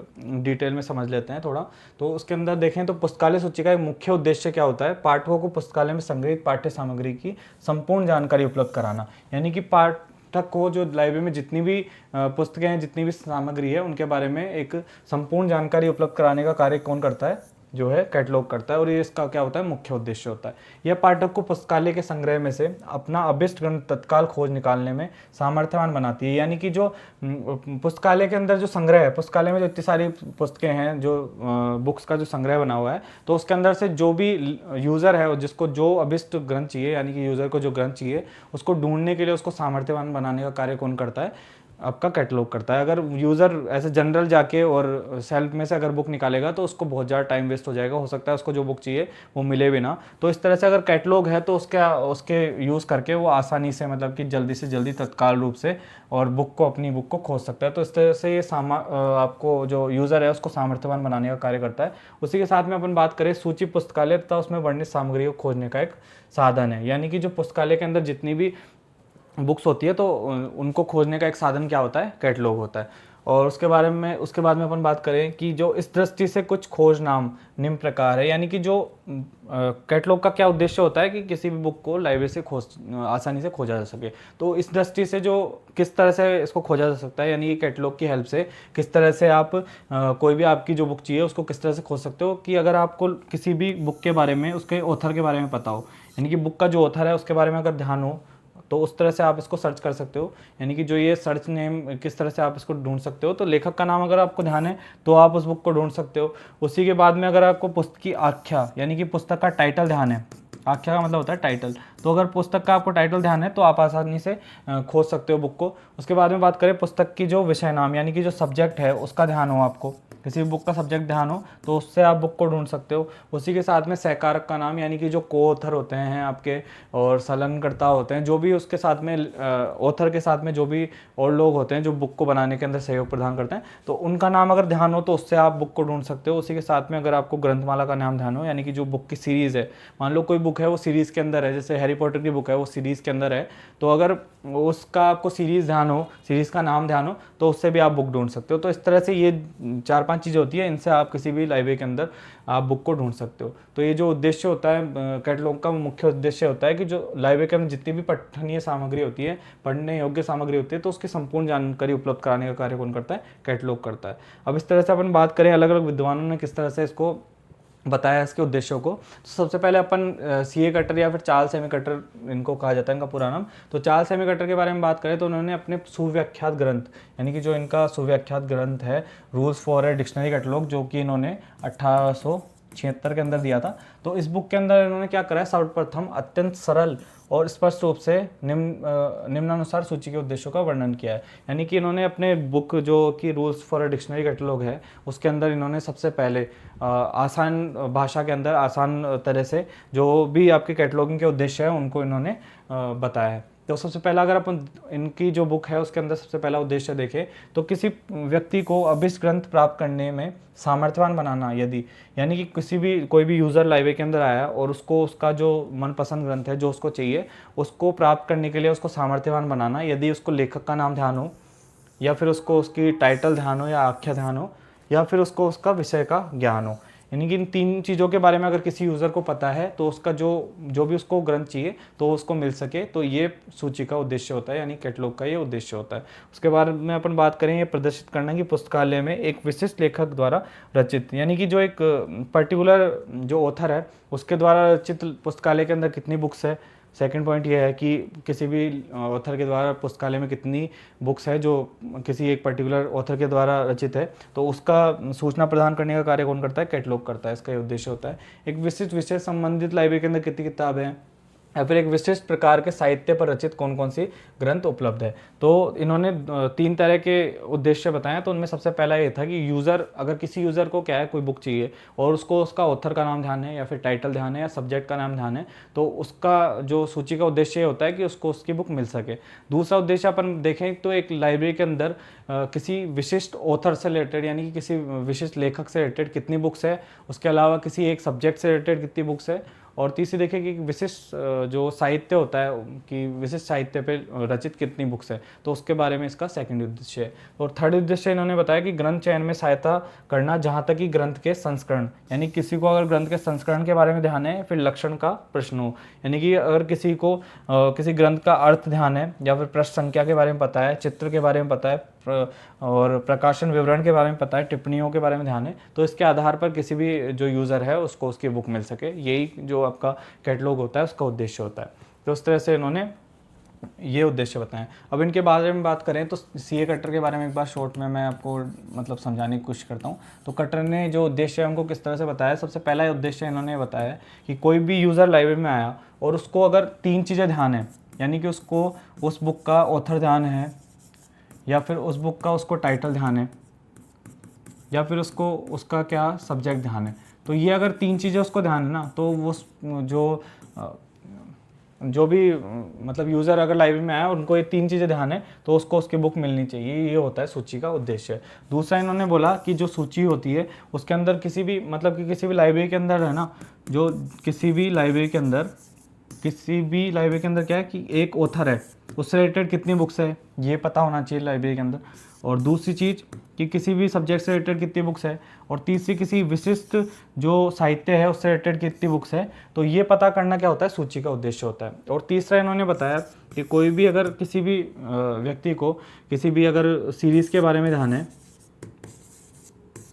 डिटेल में समझ लेते हैं थोड़ा। तो उसके अंदर देखें तो पुस्तकालय सूची का एक मुख्य उद्देश्य क्या होता है, पाठकों को पुस्तकालय में संग्रहित पाठ्य सामग्री की संपूर्ण जानकारी उपलब्ध कराना। यानी कि पाठक को जो लाइब्रेरी में जितनी भी पुस्तकें हैं, जितनी भी सामग्री है, उनके बारे में एक संपूर्ण जानकारी उपलब्ध कराने का कार्य कौन करता है, जो है कैटलॉग करता है। और ये इसका क्या होता है, मुख्य उद्देश्य होता है। यह पाठक को पुस्तकालय के संग्रह में से अपना अभिष्ट ग्रंथ तत्काल खोज निकालने में सामर्थ्यवान बनाती है। यानी कि जो पुस्तकालय के अंदर जो संग्रह है, पुस्तकालय में जो इतनी सारी पुस्तकें हैं, जो बुक्स का जो संग्रह बना हुआ है, तो उसके अंदर से जो भी यूज़र है जिसको जो अभिष्ट ग्रंथ चाहिए, यानी कि यूज़र को जो ग्रंथ चाहिए उसको ढूंढने के लिए उसको सामर्थ्यवान बनाने का कार्य कौन करता है, आपका कैटलॉग करता है। अगर यूज़र ऐसे जनरल जाके और सेल्फ में से अगर बुक निकालेगा तो उसको बहुत ज़्यादा टाइम वेस्ट हो जाएगा, हो सकता है उसको जो बुक चाहिए वो मिले भी ना। तो इस तरह से अगर कैटलॉग है तो उसके यूज़ करके वो आसानी से, मतलब कि जल्दी से जल्दी तत्काल रूप से और अपनी बुक को खोज सकता है। तो इस तरह से ये आपको जो यूज़र है उसको सामर्थ्यवान बनाने का कार्य करता है। उसी के साथ में अपन बात करें सूची पुस्तकालय तथा उसमें वर्णित सामग्री को खोजने का एक साधन है। यानी कि जो पुस्तकालय के अंदर जितनी भी बुक्स होती है तो उनको खोजने का एक साधन क्या होता है, कैटलॉग होता है। और उसके बाद में अपन बात करें कि जो इस दृष्टि से कुछ खोज नाम निम्न प्रकार है। यानी कि जो कैटलॉग का क्या उद्देश्य होता है कि किसी भी बुक को लाइब्रेरी से आसानी से खोजा जा सके। तो इस दृष्टि से जो किस तरह से इसको खोजा जा सकता है, यानी कि कैटलॉग की हेल्प से किस तरह से आप कोई भी आपकी जो बुक चाहिए उसको किस तरह से खोज सकते हो, कि अगर आपको किसी भी बुक के बारे में, उसके ऑथर के बारे में पता हो, यानी कि बुक का जो ऑथर है उसके बारे में अगर ध्यान हो, तो उस तरह से आप इसको सर्च कर सकते हो। यानी कि जो ये सर्च नेम किस तरह से आप इसको ढूंढ सकते हो, तो लेखक का नाम अगर आपको ध्यान है तो आप उस बुक को ढूंढ सकते हो। उसी के बाद में अगर आपको पुस्तक की आख्या, यानी कि पुस्तक का टाइटल ध्यान है, आख्या का मतलब होता है टाइटल, तो अगर पुस्तक का आपको टाइटल ध्यान है तो आप आसानी से खोज सकते हो बुक को। उसके बाद में बात करें पुस्तक की जो विषय नाम, यानी कि जो सब्जेक्ट है उसका ध्यान हो, आपको किसी भी बुक का सब्जेक्ट ध्यान हो तो उससे आप बुक को ढूंढ सकते हो। उसी के साथ में सहकारक का नाम, यानी कि जो को ऑथर होते हैं आपके और संलग्नकर्ता होते हैं, जो भी उसके साथ में ऑथर के साथ में जो भी और लोग होते हैं जो बुक को बनाने के अंदर सहयोग प्रदान करते हैं, तो उनका नाम अगर ध्यान हो तो उससे आप बुक को ढूंढ सकते हो। उसी के साथ में अगर आपको ग्रंथमाला का नाम ध्यान हो, यानी कि जो बुक की सीरीज़ है, मान लो कोई बुक है वो सीरीज़ के अंदर है, जैसे हैरी पॉटर की बुक है वो सीरीज़ के अंदर है, तो अगर उसका आपको सीरीज़ ध्यान हो, सीरीज़ का नाम ध्यान हो, तो उससे भी आप बुक ढूंढ सकते हो। तो इस तरह से ये 4-5 चीज़ें होती है, इनसे आप किसी भी लाइब्रेरी के अंदर आप बुक को ढूंढ सकते हो। तो ये जो उद्देश्य होता है कैटलॉग का, मुख्य उद्देश्य होता है कि जो लाइब्रेरी के अंदर जितनी भी पठनीय सामग्री होती है, पढ़ने योग्य सामग्री होती है, तो उसकी संपूर्ण जानकारी उपलब्ध कराने का कार्य कौन करता है, कैटलॉग करता है। अब इस तरह से अपन बात करें अलग अलग विद्वानों ने किस तरह से इसको बताया, इसके उद्देश्यों को। तो सबसे पहले अपन सीए कटर या फिर चार्ल्स एम कटर इनको कहा जाता है, इनका पूरा नाम। तो चार्ल्स एम कटर के बारे में बात करें तो उन्होंने अपने सुव्याख्यात ग्रंथ, यानी कि जो इनका सुव्याख्यात ग्रंथ है rules for a dictionary catalogue, जो कि इन्होंने 1876 के अंदर दिया था। तो इस बुक के अंदर इन्होंने क्या करा है, सर्वप्रथम अत्यंत सरल और स्पष्ट रूप से निम्नानुसार सूची के उद्देश्यों का वर्णन किया है। यानी कि इन्होंने अपने बुक जो कि rules for a dictionary catalogue है, उसके अंदर इन्होंने सबसे पहले आसान भाषा के अंदर आसान तरह से जो भी आपके कैटलॉगिंग के उद्देश्य है उनको इन्होंने बताया है। तो सबसे पहला अगर अपन इनकी जो बुक है उसके अंदर सबसे पहला उद्देश्य देखें तो किसी व्यक्ति को अभिष्ट ग्रंथ प्राप्त करने में सामर्थ्यवान बनाना। यदि यानी कि कोई भी यूज़र लाइब्रेरी के अंदर आया और उसको उसका जो मनपसंद ग्रंथ है जो उसको चाहिए उसको प्राप्त करने के लिए उसको सामर्थ्यवान बनाना। यदि उसको लेखक का नाम ध्यान हो, या फिर उसको उसकी टाइटल ध्यान हो, या आख्या ध्यान हो, या फिर उसको उसका विषय का ज्ञान हो। यानी कि इन 3 चीज़ों के बारे में अगर किसी यूज़र को पता है तो उसका जो भी उसको ग्रंथ चाहिए तो उसको मिल सके, तो ये सूची का उद्देश्य होता है, यानी कैटलॉग का ये उद्देश्य होता है। उसके बारे में अपन बात करें, ये प्रदर्शित करना कि पुस्तकालय में एक विशिष्ट लेखक द्वारा रचित, यानी कि जो एक पर्टिकुलर जो ऑथर है उसके द्वारा रचित पुस्तकालय के अंदर कितनी बुक्स है, सेकंड पॉइंट ये है कि किसी भी ऑथर के द्वारा पुस्तकालय में कितनी बुक्स है जो किसी एक पर्टिकुलर ऑथर के द्वारा रचित है, तो उसका सूचना प्रदान करने का कार्य कौन करता है? कैटलॉग करता है। इसका ये उद्देश्य होता है। एक विशिष्ट विषय संबंधित लाइब्रेरी के अंदर कितनी किताबें हैं, या फिर एक विशिष्ट प्रकार के साहित्य पर रचित कौन कौन सी ग्रंथ उपलब्ध है। तो इन्होंने 3 तरह के उद्देश्य बताए। तो उनमें सबसे पहला ये था कि यूज़र, अगर किसी यूज़र को क्या है, कोई बुक चाहिए और उसको उसका ऑथर का नाम ध्यान है या फिर टाइटल ध्यान है या सब्जेक्ट का नाम ध्यान है, तो उसका जो सूची का उद्देश्य ये होता है कि उसको उसकी बुक मिल सके। दूसरा उद्देश्य अपन देखें तो एक लाइब्रेरी के अंदर किसी विशिष्ट ऑथर से रिलेटेड, यानी कि किसी विशिष्ट लेखक से रिलेटेड कितनी बुक्स है, उसके अलावा किसी एक सब्जेक्ट से रिलेटेड कितनी बुक्स है, और तीसरी देखिए कि विशिष्ट जो साहित्य होता है कि विशिष्ट साहित्य पे रचित कितनी बुक्स है, तो उसके बारे में इसका सेकंड उद्देश्य है। और थर्ड उद्देश्य इन्होंने बताया कि ग्रंथ चयन में सहायता करना, जहाँ तक कि ग्रंथ के संस्करण, यानी किसी को अगर ग्रंथ के संस्करण के बारे में ध्यान है, फिर लक्षण का प्रश्न हो, यानी कि अगर किसी को किसी ग्रंथ का अर्थ ध्यान है या फिर पृष्ठ संख्या के बारे में पता है, चित्र के बारे में पता है और प्रकाशन विवरण के बारे में पता है, टिप्पणियों के बारे में ध्यान है, तो इसके आधार पर किसी भी जो यूज़र है उसको उसकी बुक मिल सके। यही जो आपका कैटलॉग होता है उसका उद्देश्य होता है। तो उस तरह से इन्होंने ये उद्देश्य बताएं। अब इनके बारे में बात करें तो सीए कटर के बारे में एक बार शॉर्ट में मैं आपको मतलब समझाने की कोशिश करता हूँ। तो कटर ने जो उद्देश्य है हमको किस तरह से बताया। सबसे पहला उद्देश्य इन्होंने बताया कि कोई भी यूज़र लाइब्रेरी में आया और उसको अगर 3 चीज़ें ध्यान है, यानी कि उसको उस बुक का ऑथर ध्यान है, या फिर उस बुक का उसको टाइटल ध्यान है, या फिर उसको उसका क्या सब्जेक्ट ध्यान है, तो ये अगर 3 चीज़ें उसको ध्यान है ना, तो वो जो भी मतलब यूज़र अगर लाइब्रेरी में आया और उनको ये 3 चीज़ें ध्यान है, तो उसको उसकी बुक मिलनी चाहिए। ये होता है सूची का उद्देश्य। दूसरा इन्होंने बोला कि जो सूची होती है उसके अंदर किसी भी मतलब कि किसी भी लाइब्रेरी के अंदर है ना, जो किसी भी लाइब्रेरी के अंदर क्या है कि एक ऑथर है, उससे रिलेटेड कितनी बुक्स है ये पता होना चाहिए लाइब्रेरी के अंदर। और दूसरी चीज़ कि किसी भी सब्जेक्ट से रिलेटेड कितनी बुक्स है, और तीसरी किसी विशिष्ट जो साहित्य है उससे रिलेटेड कितनी बुक्स है, तो ये पता करना क्या होता है, सूची का उद्देश्य होता है। और तीसरा इन्होंने बताया कि कोई भी अगर किसी भी व्यक्ति को किसी भी अगर सीरीज़ के बारे में ध्यान है,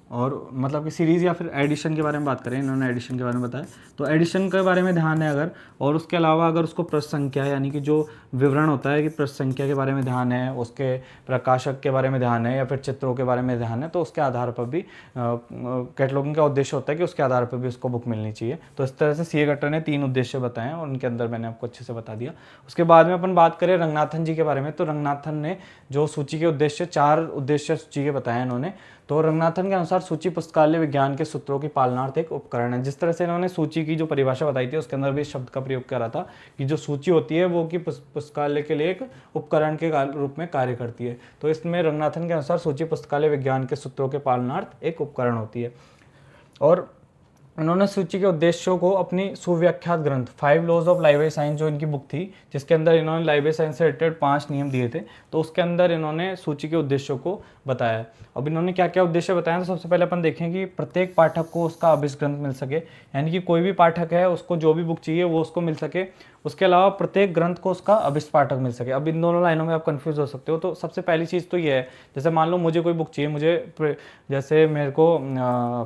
और मतलब कि सीरीज़ या फिर एडिशन के बारे में बात करें, इन्होंने एडिशन के बारे में बताया, तो एडिशन के बारे में ध्यान है अगर, और उसके अलावा अगर उसको पृष्ठ संख्या यानी कि जो विवरण होता है कि पृष्ठ संख्या के बारे में ध्यान है, उसके प्रकाशक के बारे में ध्यान है, या फिर चित्रों के बारे में ध्यान है, तो उसके आधार पर भी कैटलॉगिंग का उद्देश्य होता है कि उसके आधार पर भी उसको बुक मिलनी चाहिए। तो इस तरह से सीए कटर ने 3 उद्देश्य बताए और उनके अंदर मैंने आपको अच्छे से बता दिया। उसके बाद में अपन बात करें रंगनाथन जी के बारे में। तो रंगनाथन ने जो सूची के उद्देश्य 4 उद्देश्य सूची के बताए इन्होंने। तो रंगनाथन के अनुसार सूची पुस्तकालय विज्ञान के सूत्रों की पालनार्थ एक उपकरण है। जिस तरह से इन्होंने सूची की जो परिभाषा बताई थी उसके अंदर भी इस शब्द का प्रयोग करा था कि जो सूची होती है वो कि पुस्तकालय के लिए एक उपकरण के रूप में कार्य करती है। तो इसमें रंगनाथन के अनुसार सूची पुस्तकालय विज्ञान के सूत्रों के पालनार्थ एक उपकरण होती है। और उन्होंने सूची के उद्देश्यों को अपनी सुव्याख्यात ग्रंथ 5 लॉज ऑफ लाइब्रेरी साइंस जो इनकी बुक थी, जिसके अंदर इन्होंने लाइब्रेरी साइंस से रिलेटेड 5 नियम दिए थे, तो उसके अंदर इन्होंने सूची के उद्देश्यों को बताया। अब इन्होंने क्या क्या उद्देश्य बताए, तो सबसे पहले अपन देखें कि प्रत्येक पाठक को उसका अभिष्ट ग्रंथ मिल सके, यानी कि कोई भी पाठक है उसको जो भी बुक चाहिए वो उसको मिल सके। उसके अलावा प्रत्येक ग्रंथ को उसका अभिष्ट पाठक मिल सके। अब इन दोनों लाइनों में आप कंफ्यूज हो सकते हो। तो सबसे पहली चीज़ तो ये है, जैसे मान लो मुझे कोई बुक चाहिए, जैसे मेरे को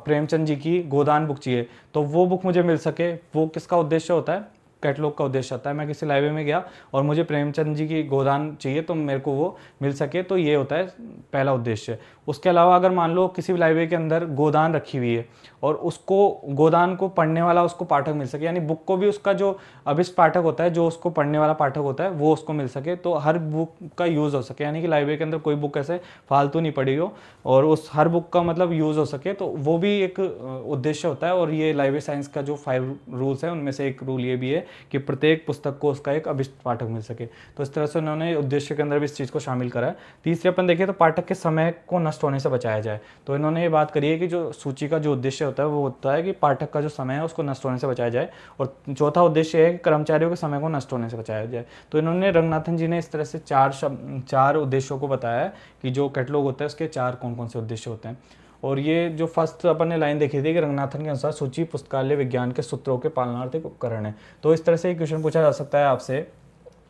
प्रेमचंद जी की गोदान बुक चाहिए, तो वो बुक मुझे मिल सके, वो किसका उद्देश्य होता है, कैटलॉग का उद्देश्य होता है। मैं किसी लाइब्रेरी में गया और मुझे प्रेमचंद जी की गोदान चाहिए तो मेरे को वो मिल सके, तो ये होता है पहला उद्देश्य। उसके अलावा अगर मान लो किसी भी लाइब्रेरी के अंदर गोदान रखी हुई है और उसको गोदान को पढ़ने वाला उसको पाठक मिल सके, यानी बुक को भी उसका जो अभिष्ट पाठक होता है, जो उसको पढ़ने वाला पाठक होता है, वो उसको मिल सके, तो हर बुक का यूज़ हो सके, यानी कि लाइब्रेरी के अंदर कोई बुक ऐसे फालतू नहीं पड़ी हो और उस हर बुक का मतलब यूज़ हो सके, तो वो भी एक उद्देश्य होता है। और ये लाइब्रेरी साइंस का जो 5 रूल्स है उनमें से एक रूल ये भी है कि प्रत्येक पुस्तक को उसका एक अभिष्ट पाठक मिल सके। तो इस तरह से उन्होंने उद्देश्य के अंदर भी इस चीज़ को शामिल करा है। तीसरे अपन देखें तो पाठक के समय को नष्ट होने से बचाया जाए। तो इन्होंने ये बात करी है कि जो सूची का जो उद्देश्य होता है वो होता है कि पाठक का जो समय है उसको नष्ट होने से बचाया जाए। और चौथा उद्देश्य है कि कर्मचारियों के समय को नष्ट होने से बचाया जाए। तो इन्होंने रंगनाथन जी ने इस तरह से 4 उद्देश्यों को बताया है कि जो कैटलॉग होता है उसके 4 कौन कौन से उद्देश्य होते हैं। और ये जो फर्स्ट अपन ने लाइन देखी थी कि रंगनाथन के अनुसार सूची पुस्तकालय विज्ञान के सूत्रों के पालनार्थ एक उपकरण है। तो इस तरह से एक क्वेश्चन पूछा जा सकता है आपसे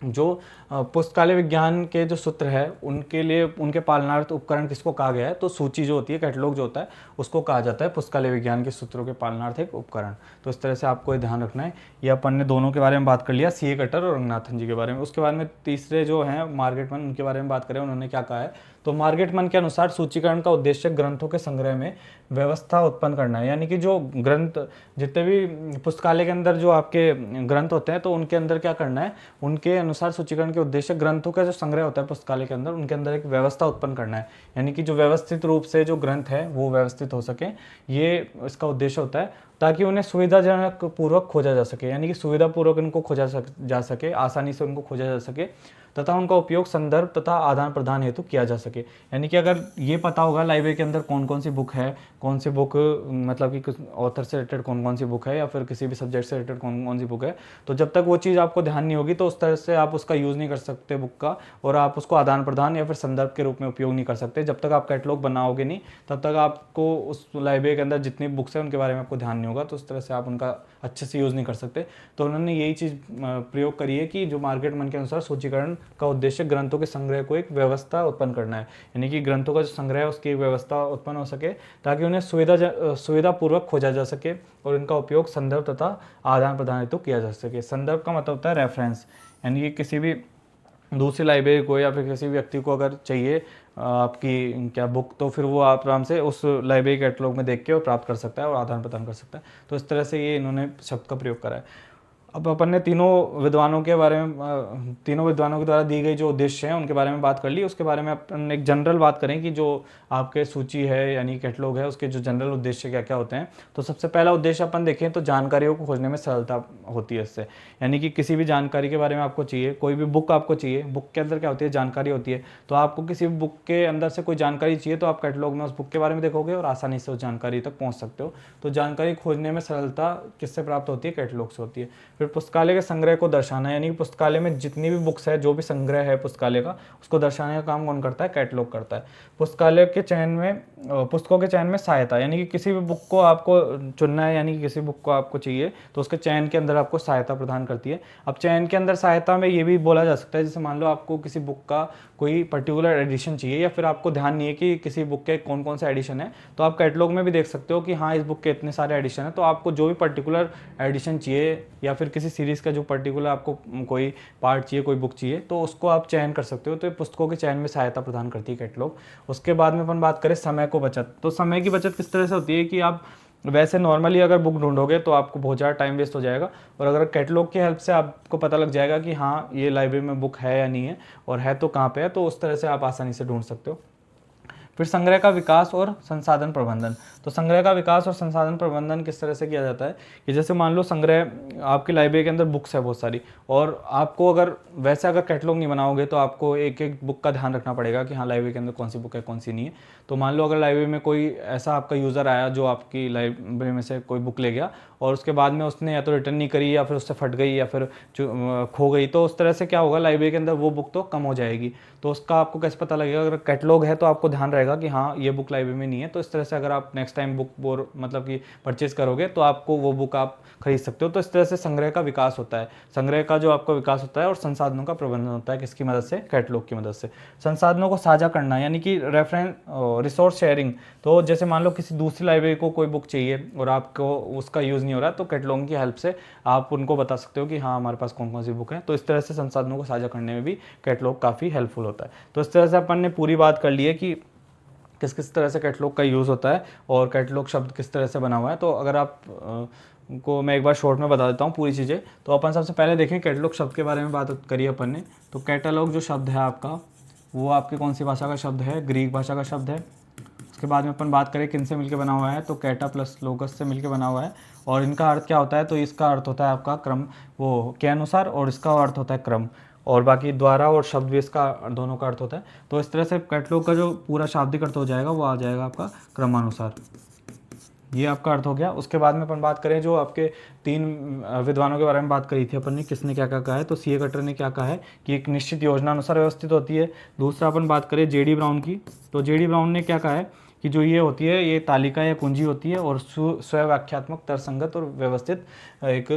जो पुस्तकालय विज्ञान के जो सूत्र है उनके लिए उनके पालनार्थ उपकरण किसको कहा गया है, तो सूची जो होती है, कैटलॉग जो होता है, उसको कहा जाता है पुस्तकालय विज्ञान के सूत्रों के पालनार्थ एक उपकरण। तो इस तरह से आपको ये ध्यान रखना है। ये अपन ने दोनों के बारे में बात कर लिया, सीए कटर और रंगनाथन जी के बारे में। उसके बाद में तीसरे जो हैं मार्गेटमैन, उनके बारे में बात करें, उन्होंने क्या कहा है। तो मार्गेटमैन के अनुसार सूचीकरण का उद्देश्य ग्रंथों के संग्रह में व्यवस्था उत्पन्न करना है। यानी कि जो ग्रंथ, जितने भी पुस्तकालय के अंदर जो आपके ग्रंथ होते हैं, तो उनके अंदर क्या करना है, उनके अनुसार सूचीकरण के उद्देश्य ग्रंथों का जो संग्रह होता है पुस्तकालय के अंदर, उनके अंदर एक व्यवस्था उत्पन्न करना है। यानी कि जो व्यवस्थित रूप से जो ग्रंथ है वो व्यवस्थित हो सके, ये इसका उद्देश्य होता है, ताकि उन्हें सुविधाजनक पूर्वक खोजा जा सके। यानी कि सुविधापूर्वक इनको खोजा जा सके, आसानी से उनको खोजा जा सके, तथा उनका उपयोग संदर्भ तथा आदान प्रदान हेतु किया जा सके। यानी कि अगर ये पता होगा लाइब्रेरी के अंदर कौन कौन सी बुक है, कौन सी बुक मतलब कि कुछ ऑथर से रिलेटेड कौन कौन सी बुक है, या फिर किसी भी सब्जेक्ट से रिलेटेड कौन कौन सी बुक है, तो जब तक वो चीज़ आपको ध्यान नहीं होगी, तो उस तरह से आप उसका यूज़ नहीं कर सकते बुक का, और आप उसको आदान प्रदान या फिर संदर्भ के रूप में उपयोग नहीं कर सकते। जब तक आप कैटलॉग बनाओगे नहीं, तब तक आपको उस लाइब्रेरी के अंदर जितनी बुक्स हैं उनके बारे में आपको ध्यान नहीं होगा, तो उस तरह से आप उनका अच्छे से यूज़ नहीं कर सकते। तो उन्होंने यही चीज़ प्रयोग करी है कि जो मार्गेटमैन के अनुसार सूचीकरण का उद्देश्य ग्रंथों के संग्रह को एक व्यवस्था उत्पन्न करना है। यानी कि ग्रंथों का जो संग्रह है उसकी एक व्यवस्था उत्पन्न हो सके, ताकि उन्हें सुविधापूर्वक खोजा जा सके और इनका उपयोग संदर्भ तथा आदान प्रदान हेतु किया जा सके। संदर्भ का मतलब होता है रेफरेंस, यानी कि किसी भी दूसरी लाइब्रेरी को या फिर किसी भी व्यक्ति को अगर चाहिए आपकी क्या बुक, तो फिर वो आप आराम से उस लाइब्रेरी कैटलॉग में देख के और प्राप्त कर सकता है और आदान प्रदान कर सकता है। तो इस तरह से ये इन्होंने शब्द का प्रयोग करा है। अब अपन ने तीनों विद्वानों के बारे में, तीनों विद्वानों के द्वारा दी गई जो उद्देश्य हैं उनके बारे में बात कर ली। उसके बारे में अपन एक जनरल बात करें कि जो आपके सूची है यानी कैटलॉग है, उसके जो जनरल उद्देश्य क्या क्या होते हैं। तो सबसे पहला उद्देश्य अपन देखें तो जानकारियों को खोजने में सरलता होती है इससे। यानी कि किसी भी जानकारी के बारे में आपको चाहिए, कोई भी बुक आपको चाहिए, बुक के अंदर क्या होती है, जानकारी होती है। तो आपको किसी भी बुक के अंदर से कोई जानकारी चाहिए, तो आप कैटलॉग में उस बुक के बारे में देखोगे और आसानी से उस जानकारी तक पहुँच सकते हो। तो जानकारी खोजने में सरलता किससे प्राप्त होती है, कैटलॉग से होती है। फिर पुस्तकालय के संग्रह को दर्शाना, यानी कि पुस्तकालय में जितनी भी बुक्स है, जो भी संग्रह है पुस्तकालय का, उसको दर्शाने का काम कौन करता है, कैटलॉग करता है। पुस्तकालय के चयन में, पुस्तकों के चयन में सहायता, यानी कि किसी भी बुक को आपको चुनना है, यानी कि किसी बुक को आपको चाहिए, तो उसके चयन के अंदर आपको सहायता प्रदान करती है। अब चयन के अंदर सहायता में ये भी बोला जा सकता है, जैसे मान लो आपको किसी बुक का कोई पर्टिकुलर एडिशन चाहिए, या फिर आपको ध्यान नहीं है कि किसी बुक के कौन कौन से एडिशन है, तो आप कैटलॉग में भी देख सकते हो कि हाँ इस बुक के इतने सारे एडिशन है। तो आपको जो भी पर्टिकुलर एडिशन चाहिए, या फिर किसी सीरीज़ का जो पर्टिकुलर आपको कोई पार्ट चाहिए, कोई बुक चाहिए, तो उसको आप चयन कर सकते हो। तो ये पुस्तकों के चयन में सहायता प्रदान करती है कैटलॉग। उसके बाद में अपन बात करें समय को बचत। तो समय की बचत किस तरह से होती है कि आप वैसे नॉर्मली अगर बुक ढूंढोगे तो आपको बहुत ज़्यादा टाइम वेस्ट हो जाएगा, और अगर कैटलॉग की हेल्प से आपको पता लग जाएगा कि हाँ ये लाइब्रेरी में बुक है या नहीं है, और है तो कहाँ पे है, तो उस तरह से आप आसानी से ढूंढ सकते हो। फिर संग्रह का विकास और संसाधन प्रबंधन। तो संग्रह का विकास और संसाधन प्रबंधन किस तरह से किया जाता है कि जैसे मान लो संग्रह, आपकी लाइब्रेरी के अंदर बुक्स है बहुत सारी, और आपको अगर वैसे अगर कैटलॉग नहीं बनाओगे तो आपको एक एक बुक का ध्यान रखना पड़ेगा कि हाँ लाइब्रेरी के अंदर कौन सी बुक है, कौन सी नहीं है। तो मान लो अगर लाइब्रेरी में कोई ऐसा आपका यूज़र आया जो आपकी लाइब्रेरी में से कोई बुक ले गया, और उसके बाद में उसने या तो रिटर्न नहीं करी, या फिर उससे फट गई, या फिर खो गई, तो उस तरह से क्या होगा, लाइब्रेरी के अंदर वो बुक तो कम हो जाएगी। तो उसका आपको कैसे पता लगेगा, अगर कैटलॉग है तो आपको ध्यान रहेगा कि हाँ ये बुक लाइब्रेरी में नहीं है। तो इस तरह से अगर आप नेक्स्ट टाइम बुक मतलब कि परचेज करोगे तो आपको वो बुक आप खरीद सकते हो। तो इस तरह से संग्रह का विकास होता है। संग्रह का जो आपका विकास होता है और संसाधनों का प्रबंधन होता है, किसकी मदद से, कैटलॉग की मदद से। संसाधनों को साझा करना, यानी कि रेफरेंस रिसोर्स शेयरिंग। तो जैसे मान लो किसी दूसरी लाइब्रेरी को कोई बुक चाहिए और आपको उसका यूज़ नहीं हो रहा, तो कैटलॉग की हेल्प से आप उनको बता सकते हो कि हाँ हमारे पास कौन कौन सी बुक है। तो इस तरह से संसाधनों को साझा करने में भी कैटलॉग काफ़ी हेल्पफुल होता है। तो इस तरह से अपन ने पूरी बात कर ली है कि किस किस तरह से कैटलॉग का यूज़ होता है और कैटलॉग शब्द किस तरह से बना हुआ है। तो अगर आप को मैं एक बार शॉर्ट में बता देता हूँ पूरी चीज़ें। तो अपन सबसे पहले देखें कैटलॉग शब्द के बारे में बात करी अपन ने। तो कैटलॉग जो शब्द है आपका, वो आपकी कौन सी भाषा का शब्द है, ग्रीक भाषा का शब्द है। उसके बाद में अपन बात करें किन से मिलकर बना हुआ है, तो कैटा प्लस लोगस से मिलकर बना हुआ है। और इनका अर्थ क्या होता है, तो इसका अर्थ होता है आपका क्रम, वो के अनुसार, और इसका अर्थ होता है क्रम, और बाकी द्वारा और शब्द भी इसका दोनों का अर्थ होता है। तो इस तरह से कैटलॉग का जो पूरा शाब्दिक अर्थ हो जाएगा वो आ जाएगा आपका क्रमानुसार। ये आपका अर्थ हो गया। उसके बाद में अपन बात करें जो आपके तीन विद्वानों के बारे में बात करी थी अपन ने, किसने क्या क्या कहा है, तो सीए कटर ने क्या कहा है कि एक निश्चित योजना अनुसार व्यवस्थित होती है। दूसरा अपन बात करें जेडी ब्राउन की, तो जेडी ब्राउन ने क्या कहा है कि जो ये होती है ये तालिका या कुंजी होती है और स्वव्याख्यात्मक तर्कसंगत और व्यवस्थित एक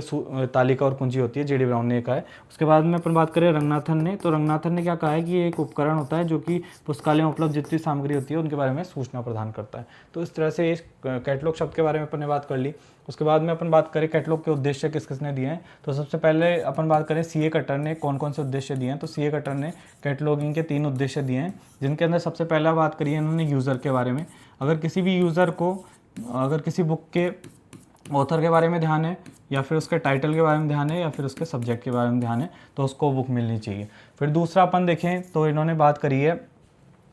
तालिका और कुंजी होती है, जेडी ब्राउन ने कहा है। उसके बाद में अपन बात करें रंगनाथन ने, तो रंगनाथन ने क्या कहा है कि ये एक उपकरण होता है जो कि पुस्तकालय में उपलब्ध जितनी सामग्री होती है उनके बारे में सूचना प्रदान करता है। तो इस तरह से इस कैटलॉग शब्द के बारे में अपन ने बात कर ली। उसके बाद में अपन बात करें कैटलॉग के उद्देश्य किस किसने दिए हैं, तो सबसे पहले अपन बात करें सीए कटर ने कौन कौन से उद्देश्य दिए हैं। तो सीए कटर ने कैटलॉगिंग के 3 उद्देश्य दिए हैं, जिनके अंदर सबसे पहला बात करिए इन्होंने यूज़र के बारे में। अगर किसी भी यूज़र को अगर किसी बुक के ऑथर के बारे में ध्यान है या फिर उसके टाइटल के बारे में ध्यान है या फिर उसके सब्जेक्ट के बारे में ध्यान है तो उसको बुक मिलनी चाहिए। फिर दूसरा अपन देखें तो इन्होंने बात करी है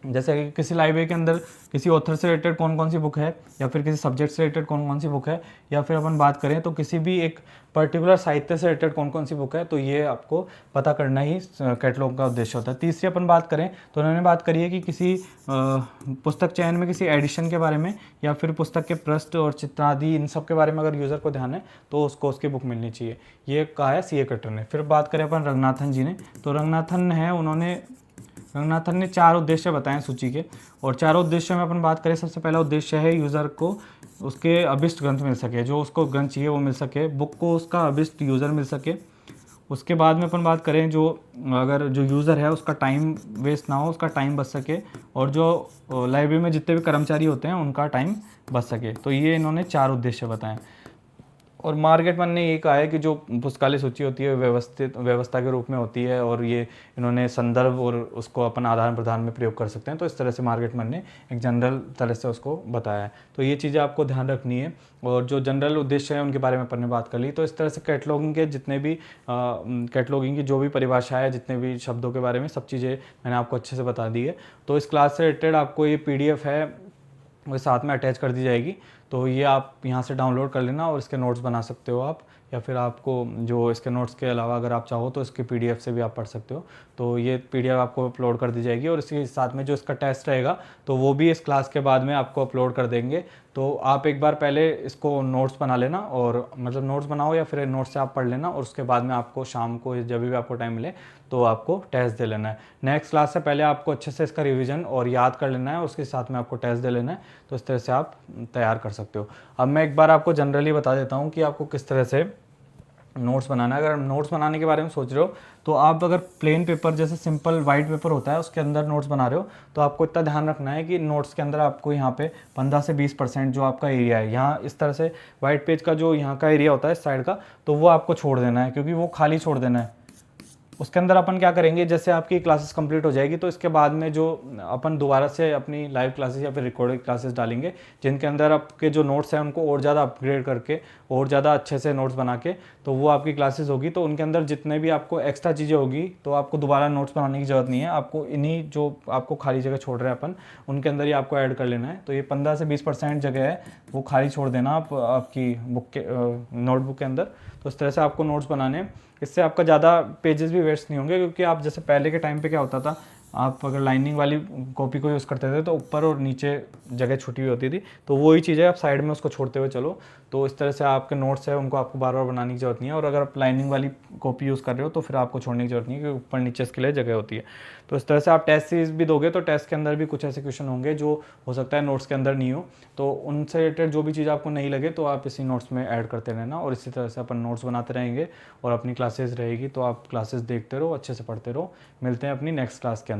जैसे कि किसी लाइब्रेरी के अंदर किसी ऑथर से रिलेटेड कौन कौन सी बुक है या फिर किसी सब्जेक्ट से रिलेटेड कौन कौन सी बुक है, या फिर अपन बात करें तो किसी भी एक पर्टिकुलर साहित्य से रिलेटेड कौन कौन सी बुक है, तो ये आपको पता करना ही कैटलॉग का उद्देश्य होता है। तीसरी अपन बात करें तो उन्होंने बात करी है कि किसी पुस्तक चयन में किसी एडिशन के बारे में या फिर पुस्तक के पृष्ठ और चित्र आदि इन सब के बारे में अगर यूज़र को ध्यान है तो उसको उसकी बुक मिलनी चाहिए, ये कहा है सीए कटर ने। फिर बात करें अपन रंगनाथन जी ने, तो रंगनाथन है रंगनाथन ने 4 उद्देश्य बताए सूची के, और चारों उद्देश्यों में अपन बात करें सबसे पहला उद्देश्य है यूज़र को उसके अभिष्ट ग्रंथ मिल सके, जो उसको ग्रंथ चाहिए वो मिल सके, बुक को उसका अभिष्ट यूज़र मिल सके। उसके बाद में अपन बात करें जो अगर जो यूज़र है उसका टाइम वेस्ट ना हो, उसका टाइम बच सके, और जो लाइब्रेरी में जितने भी कर्मचारी होते हैं उनका टाइम बच सके। तो ये इन्होंने 4 उद्देश्य बताएं। और मार्केटमैन ने ये कहा है कि जो पुस्तकालय सूची होती है व्यवस्था के रूप में होती है, और ये इन्होंने संदर्भ और उसको अपन आदान प्रदान में प्रयोग कर सकते हैं। तो इस तरह से मार्केटमैन ने एक जनरल तरह से उसको बताया है। तो ये चीज़ें आपको ध्यान रखनी है, और जो जनरल उद्देश्य है उनके बारे में अपन ने बात कर ली। तो इस तरह से कैटलॉगिंग के जितने भी कैटलॉगिंग की जो भी परिभाषा है, जितने भी शब्दों के बारे में सब चीज़ें मैंने आपको अच्छे से बता दी है। तो इस क्लास से रिलेटेड आपको ये PDF है वो साथ में अटैच कर दी जाएगी, तो ये आप यहाँ से डाउनलोड कर लेना और इसके नोट्स बना सकते हो आप, या फिर आपको जो इसके नोट्स के अलावा अगर आप चाहो तो इसके PDF से भी आप पढ़ सकते हो। तो ये PDF आपको अपलोड कर दी जाएगी, और इसके साथ में जो इसका टेस्ट रहेगा तो वो भी इस क्लास के बाद में आपको अपलोड कर देंगे। तो आप एक बार पहले इसको नोट्स बना लेना, और मतलब नोट्स बनाओ या फिर नोट्स से आप पढ़ लेना, और उसके बाद में आपको शाम को जब भी आपको टाइम मिले तो आपको टेस्ट दे लेना है। नेक्स्ट क्लास से पहले आपको अच्छे से इसका रिवीजन और याद कर लेना है, उसके साथ में आपको टेस्ट दे लेना है। तो इस तरह से आप तैयार कर सकते हो। अब मैं एक बार आपको जनरली बता देता हूँ कि आपको किस तरह से नोट्स बनाना है। अगर नोट्स बनाने के बारे में सोच रहे हो तो आप अगर प्लेन पेपर जैसे सिंपल वाइट पेपर होता है उसके अंदर नोट्स बना रहे हो, तो आपको इतना ध्यान रखना है कि नोट्स के अंदर आपको यहाँ पे 15 से 20% जो आपका एरिया है, यहाँ इस तरह से वाइट पेज का जो यहाँ का एरिया होता है इस साइड का, तो वो आपको छोड़ देना है, क्योंकि वो खाली छोड़ देना है। उसके अंदर अपन क्या करेंगे, जैसे आपकी क्लासेस कंप्लीट हो जाएगी तो इसके बाद में जो अपन दोबारा से अपनी लाइव क्लासेस या फिर रिकॉर्डेड क्लासेस डालेंगे, जिनके अंदर आपके जो नोट्स हैं उनको और ज़्यादा अपग्रेड करके और ज़्यादा अच्छे से नोट्स बना के, तो वो आपकी क्लासेस होगी। तो उनके अंदर जितने भी आपको एक्स्ट्रा चीज़ें होगी तो आपको दोबारा नोट्स बनाने की ज़रूरत नहीं है, आपको इन्हीं जो आपको खाली जगह छोड़ रहे हैं अपन उनके अंदर ही आपको ऐड कर लेना है। तो ये 15 से 20% जगह है वो खाली छोड़ देना आप आपकी बुक के नोटबुक के अंदर। तो इस तरह से आपको नोट्स बनाने, इससे आपका ज़्यादा पेजेस भी वेस्ट नहीं होंगे, क्योंकि आप जैसे पहले के टाइम पे क्या होता था, आप अगर लाइनिंग वाली कॉपी को यूज़ करते थे तो ऊपर और नीचे जगह छुटी हुई होती थी, तो वही चीज़ है आप साइड में उसको छोड़ते हुए चलो। तो इस तरह से आपके नोट्स है उनको आपको बार बार बनाने की जरूरत नहीं है, और अगर आप लाइनिंग वाली कॉपी यूज़ कर रहे हो तो फिर आपको छोड़ने की जरूरत नहीं है, क्योंकि ऊपर नीचे इसके लिए जगह होती है। तो इस तरह से आप टेस्ट सीरीज भी दोगे तो टेस्ट के अंदर भी कुछ ऐसे क्वेश्चन होंगे जो हो सकता है नोट्स के अंदर नहीं हो, तो उनसे रिलेटेड जो भी चीज़ आपको नहीं लगे तो आप इसी नोट्स में ऐड करते रहना, और इसी तरह से अपन नोट्स बनाते रहेंगे और अपनी क्लासेस रहेगी तो आप क्लासेस देखते रहो, अच्छे से पढ़ते रहो। मिलते हैं अपनी नेक्स्ट क्लास के अंदर।